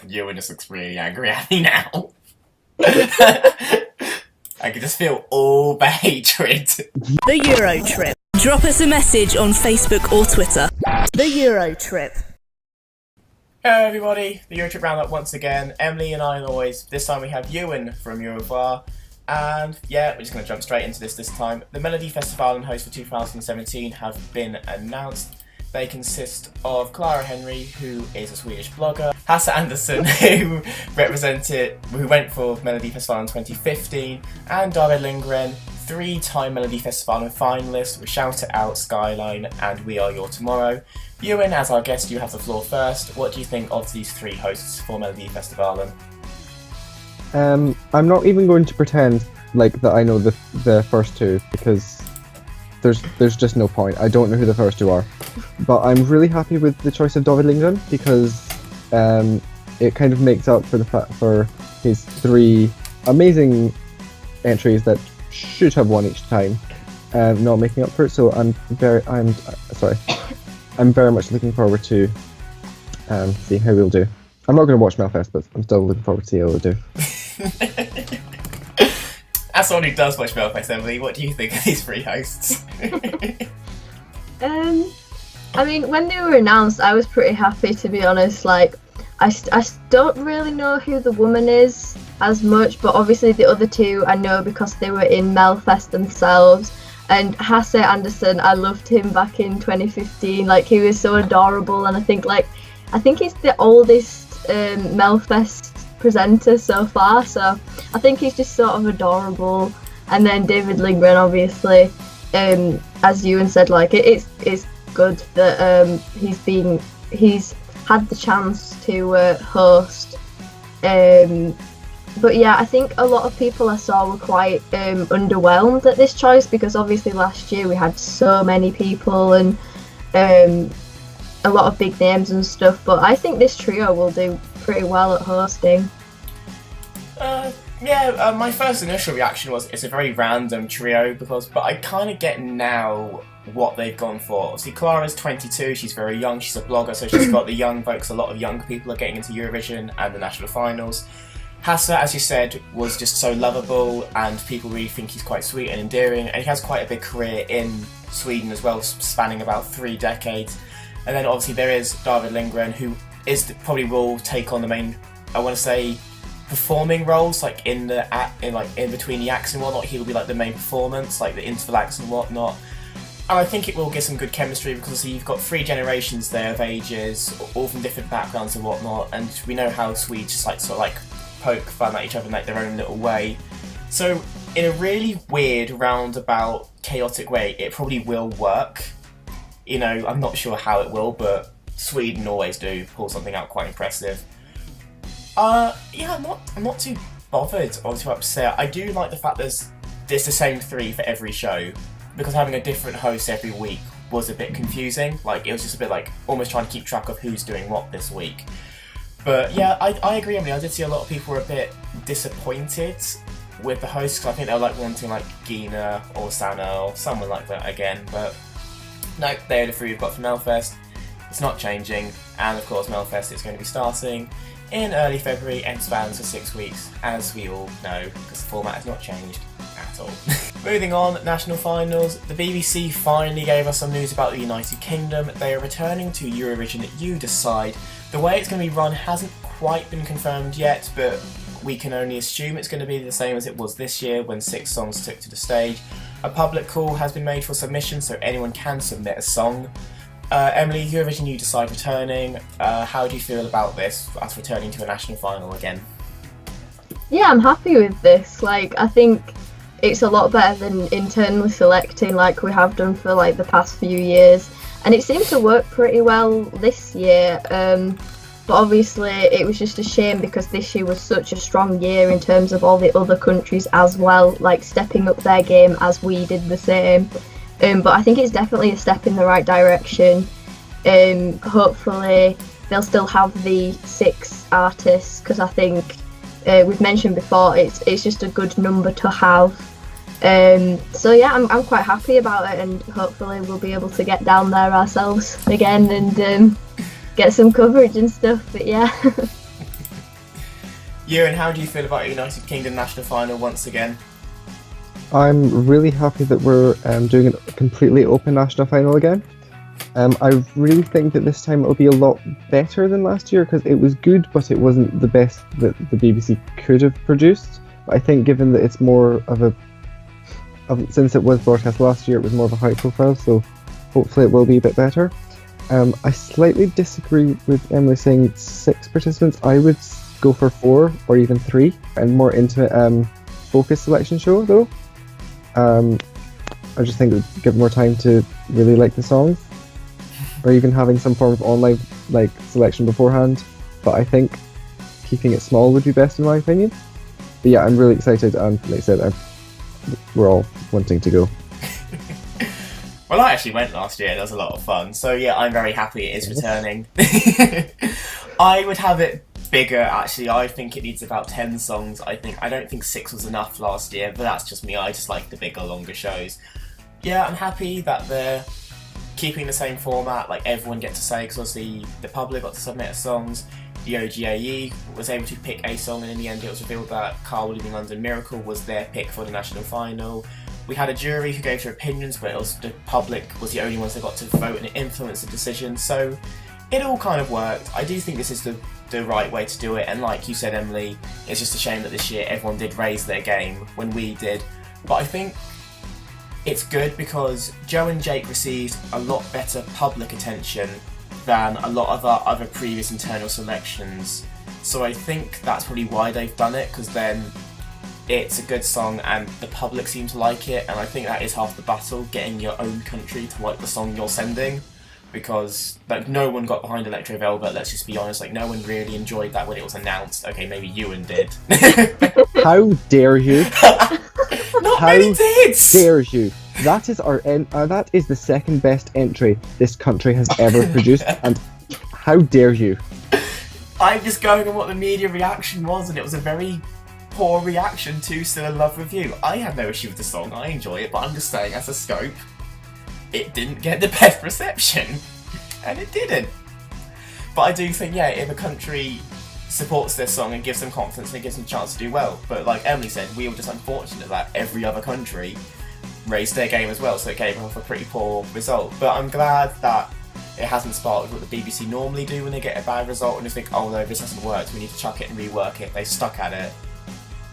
Ewan just looks really angry at me now. I can just feel all the hatred. The Euro Trip. Drop us a message on Facebook or Twitter. The Euro Trip. Hello everybody, the Euro Trip Roundup once again. Emily and I, as always. This time we have Ewan from Eurovar. And yeah, we're just going to jump straight into this time. The Melody Festival and host for 2017 have been announced. They consist of Clara Henry, who is a Swedish blogger, Hasse Andersson, who went for Melody Festival in 2015, and David Lindgren, 3-time Melody Festival finalist with Shout It Out, Skyline, and We Are Your Tomorrow. Ewan, as our guest, you have the floor first. What do you think of these 3 hosts for Melody Festival? I'm not even going to pretend like that I know the first 2 because there's just no point. I don't know who the first 2 are, but I'm really happy with the choice of David Lindgren because it kind of makes up for the fact for his 3 amazing entries that should have won each time, not making up for it. So I'm very much looking forward to seeing how we'll do. I'm not going to watch Melfest, but I'm still looking forward to see how we'll do. As someone who does watch Melfest, Emily, what do you think of these 3 hosts? I mean, when they were announced, I was pretty happy, to be honest. Like, I don't really know who the woman is as much, but obviously the other 2 I know because they were in Melfest themselves. And Hasse Andersson, I loved him back in 2015. Like, he was so adorable, and I think he's the oldest Melfest presenter so far, so I think he's just sort of adorable. And then David Lindgren, obviously, as Ewan said, like it's good that he's had the chance to host. But yeah, I think a lot of people I saw were quite underwhelmed at this choice because obviously last year we had so many people and a lot of big names and stuff, but I think this trio will do pretty well at hosting. My first initial reaction was it's a very random trio but I kind of get now what they've gone for. Obviously, Clara's 22, she's very young, she's a blogger, so she's got the young folks. A lot of young people are getting into Eurovision and the national finals. Hasse, as you said, was just so lovable and people really think he's quite sweet and endearing, and he has quite a big career in Sweden as well, spanning about 3 decades. And then obviously there is David Lindgren, who probably will take on the main, I want to say, performing roles, like in between the acts and whatnot. He will be like the main performance, like the interval acts and whatnot. And I think it will give some good chemistry because you've got 3 generations there of ages, all from different backgrounds and whatnot. And we know how Swedes just poke fun at each other in their own little way. So in a really weird, roundabout, chaotic way, it probably will work. You know, I'm not sure how it will, but Sweden always do pull something out quite impressive. I'm not too bothered or too upset. I do like the fact there's the same 3 for every show, because having a different host every week was a bit confusing. Like, it was just a bit like almost trying to keep track of who's doing what this week. But yeah, I agree, Emily. I did see a lot of people were a bit disappointed with the host because I think they were wanting Gina or Sanna or someone like that again. But no, they're the 3 we've got from Melfest. It's not changing, and of course Melfest is going to be starting in early February and spans for 6 weeks, as we all know, because the format has not changed at all. Moving on, national finals. The BBC finally gave us some news about the United Kingdom. They are returning to Eurovision You Decide. The way it's going to be run hasn't quite been confirmed yet, but we can only assume it's going to be the same as it was this year when 6 songs took to the stage. A public call has been made for submission, so anyone can submit a song. Emily, Eurovision You Decide returning. How do you feel about this, us returning to a national final again? Yeah, I'm happy with this. Like, I think it's a lot better than internally selecting like we have done for the past few years. And it seemed to work pretty well this year. But obviously it was just a shame because this year was such a strong year in terms of all the other countries as well, stepping up their game as we did the same. But I think it's definitely a step in the right direction. Hopefully they'll still have the 6 artists because I think we've mentioned before it's just a good number to have. So yeah, I'm quite happy about it, and hopefully we'll be able to get down there ourselves again and get some coverage and stuff. But yeah. Ewan, how do you feel about United Kingdom national final once again? I'm really happy that we're doing a completely open national final again. I really think that this time it'll be a lot better than last year because it was good, but it wasn't the best that the BBC could have produced. But I think given that it's more of since it was broadcast last year, it was more of a high profile, so hopefully it will be a bit better. I slightly disagree with Emily saying 6 participants. I would go for 4 or even 3 and more intimate focus selection show though. I just think it would give more time to really like the songs, or even having some form of online like selection beforehand. But I think keeping it small would be best in my opinion. But yeah, I'm really excited, and like I said, we're all wanting to go. Well, I actually went last year. That was a lot of fun. So yeah, I'm very happy it is returning. I would have it bigger, actually. I think it needs about 10 songs. I don't think 6 was enough last year, but that's just me. I just like the bigger, longer shows. Yeah, I'm happy that they're keeping the same format. Like everyone gets to say, because obviously the public got to submit songs. The OGAE was able to pick a song, and in the end it was revealed that Carl Living London Miracle was their pick for the national final. We had a jury who gave their opinions, but the public was the only ones that got to vote and influence the decision, so it all kind of worked. I do think this is the right way to do it, and like you said, Emily, it's just a shame that this year everyone did raise their game when we did. But I think it's good because Joe and Jake received a lot better public attention than a lot of our other previous internal selections. So I think that's probably why they've done it, because then it's a good song and the public seem to like it, and I think that is half the battle, getting your own country to like the song you're sending, because like no one got behind Electro Velvet, let's just be honest, like no one really enjoyed that when it was announced. Okay, maybe Ewan did. How dare you? Not How many did! dare you? That is that is the second best entry this country has ever produced, and how dare you? I'm just going on what the media reaction was, and it was a very poor reaction to Still in Love with You. I had no issue with the song, I enjoy it, but I'm just saying, as a scope, it didn't get the best reception, and it didn't. But I do think, yeah, if a country supports their song and gives them confidence and it gives them a chance to do well. But like Emily said, we were just unfortunate that every other country raised their game as well, so it gave off a pretty poor result. But I'm glad that it hasn't sparked what the BBC normally do when they get a bad result and just think, oh no, this hasn't worked, we need to chuck it and rework it. They stuck at it.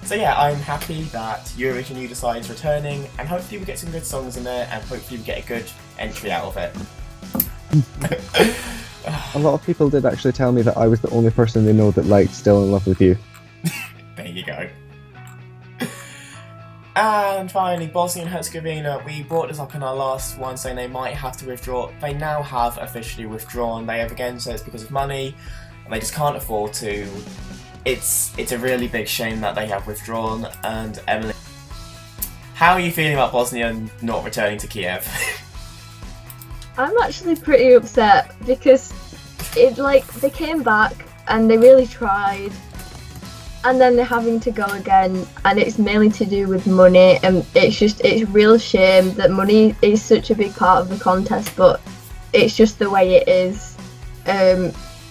So yeah, I'm happy that Eurovision U decides returning, and hopefully we get some good songs in there, and hopefully we get a good entry out of it. A lot of people did actually tell me that I was the only person they know that liked Still in Love with You. There you go. And finally, Bosnia and Herzegovina. We brought this up in our last one, saying they might have to withdraw. They now have officially withdrawn. They have again said it's because of money, and they just can't afford to. It's a really big shame that they have withdrawn. And Emily, how are you feeling about Bosnia not returning to Kiev? I'm actually pretty upset because they came back and they really tried, and then they're having to go again, and it's mainly to do with money, and it's a real shame that money is such a big part of the contest, but it's just the way it is.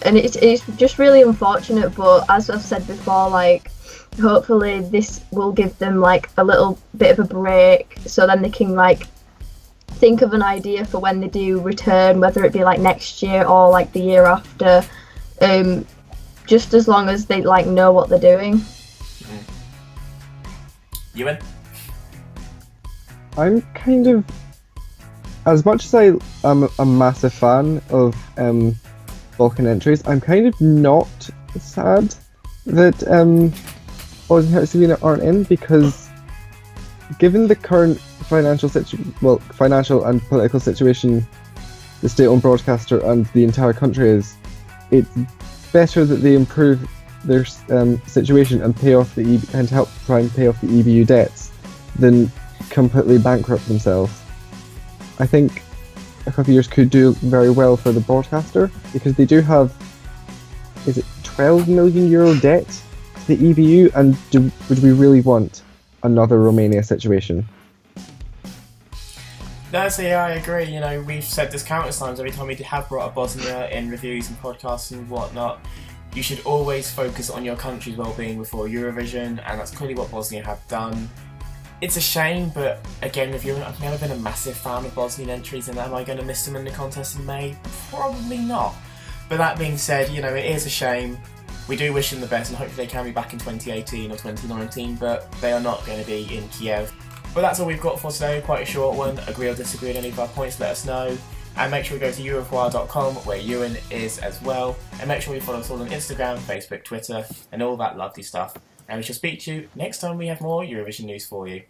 And it's just really unfortunate, but as I've said before, like, hopefully this will give them like a little bit of a break, so then they can like think of an idea for when they do return, whether it be like next year or like the year after, just as long as they like know what they're doing. Ewan? I'm kind of, as much as I am a massive fan of Balkan entries, I'm kind of not sad that Bosnia and Herzegovina aren't in, because given the current financial and political situation the state-owned broadcaster and the entire country is, it's better that they improve their situation and pay off and help try and pay off the EBU debts than completely bankrupt themselves. I think a couple of years could do very well for the broadcaster, because they do have, is it €12 million debt to the EBU, and would we really want another Romania situation? No, so yeah, I agree. You know, we've said this countless times every time we have brought up Bosnia in reviews and podcasts and whatnot. You should always focus on your country's well-being before Eurovision, and that's clearly what Bosnia have done. It's a shame, but again, with Europe, I've never been a massive fan of Bosnian entries, and am I going to miss them in the contest in May? Probably not. But that being said, you know, it is a shame. We do wish them the best, and hopefully they can be back in 2018 or 2019, but they are not going to be in Kiev. But that's all we've got for today, quite a short one. Agree or disagree on any of our points, let us know. And make sure you go to eurochoir.com, where Ewan is as well. And make sure you follow us all on Instagram, Facebook, Twitter, and all that lovely stuff. And we shall speak to you next time we have more Eurovision news for you.